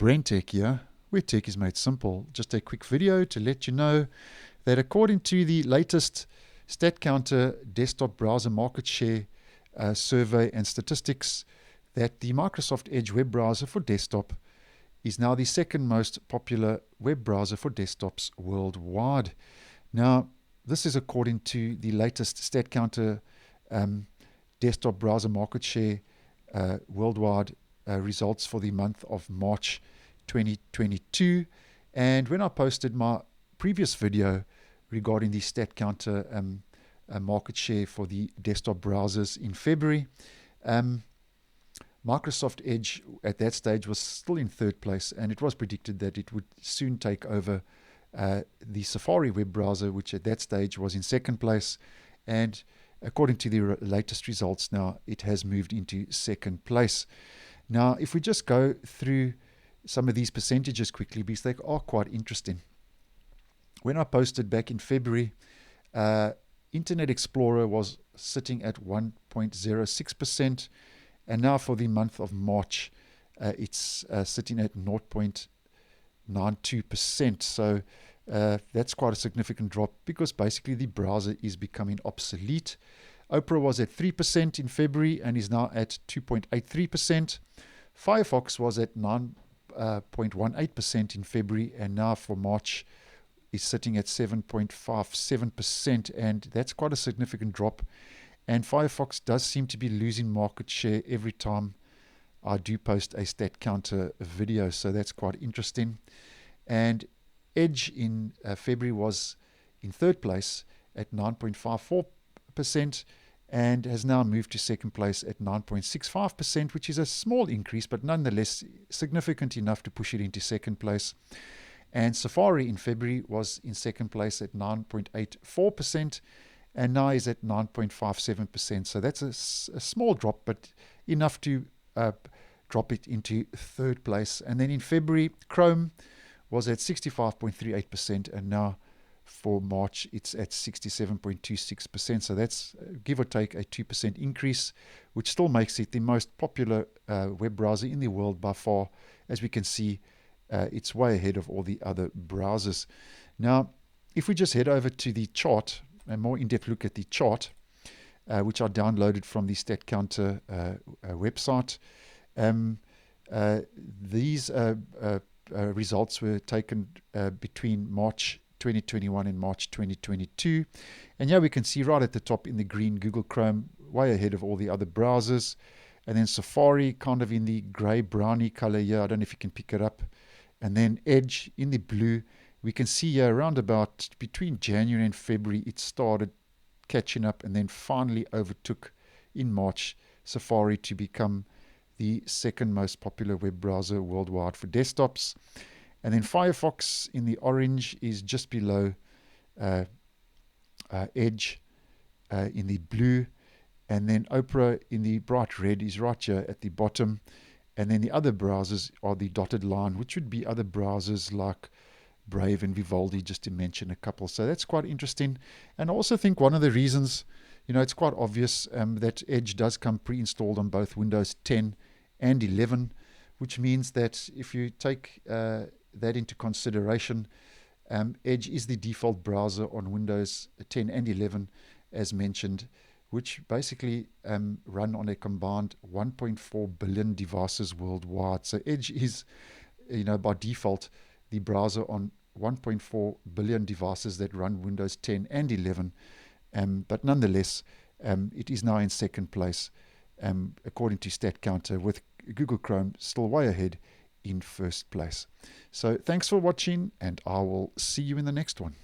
BrenTech here, where tech is made simple. Just a quick video to let you know that according to the latest StatCounter desktop browser market share survey and statistics, that the Microsoft Edge web browser for desktop is now the second most popular web browser for desktops worldwide. Now, this is according to the latest StatCounter desktop browser market share worldwide results for the month of March 2022. And when I posted my previous video regarding the StatCounter market share for the desktop browsers in February, Microsoft Edge at that stage was still in third place, and it was predicted that it would soon take over the Safari web browser, which at that stage was in second place. And according to the latest results now, it has moved into second place. Now, if we just go through some of these percentages quickly, because they are quite interesting. When I posted back in February, Internet Explorer was sitting at 1.06%, and now for the month of March, it's sitting at 0.92%. So that's quite a significant drop, because basically the browser is becoming obsolete. Opera was at 3% in February and is now at 2.83%. Firefox was at 9.18% in February, and now for March is sitting at 7.57%, and that's quite a significant drop. And Firefox does seem to be losing market share every time I do post a StatCounter video, so that's quite interesting. And Edge in February was in third place at 9.54% and has now moved to second place at 9.65%, which is a small increase, but nonetheless significant enough to push it into second place. And Safari in February was in second place at 9.84% and now is at 9.57%. So that's a small drop, but enough to drop it into third place. And then in February, Chrome was at 65.38%, and now for March it's at 67.26%. So that's give or take a 2% increase, which still makes it the most popular web browser in the world by far. As we can see, it's way ahead of all the other browsers. Now, if we just head over to the chart, a more in-depth look at the chart, which I downloaded from the StatCounter website. These results were taken between March 2021 and March 2022. And here we can see right at the top in the green, Google Chrome, way ahead of all the other browsers. And then Safari kind of in the grey browny color here. I don't know if you can pick it up. And then Edge in the blue. We can see here around about between January and February, it started catching up and then finally overtook in March Safari to become the second most popular web browser worldwide for desktops. And then Firefox in the orange is just below Edge in the blue. And then Opera in the bright red is right here at the bottom. And then the other browsers are the dotted line, which would be other browsers like Brave and Vivaldi, just to mention a couple. So that's quite interesting. And I also think one of the reasons, it's quite obvious that Edge does come pre-installed on both Windows 10 and 11, which means that if you take that into consideration, Edge is the default browser on Windows 10 and 11, as mentioned, which basically run on a combined 1.4 billion devices worldwide. So Edge is, by default, the browser on 1.4 billion devices that run Windows 10 and 11. But nonetheless, it is now in second place, according to StatCounter, with Google Chrome still way ahead in first place. So thanks for watching, and I will see you in the next one.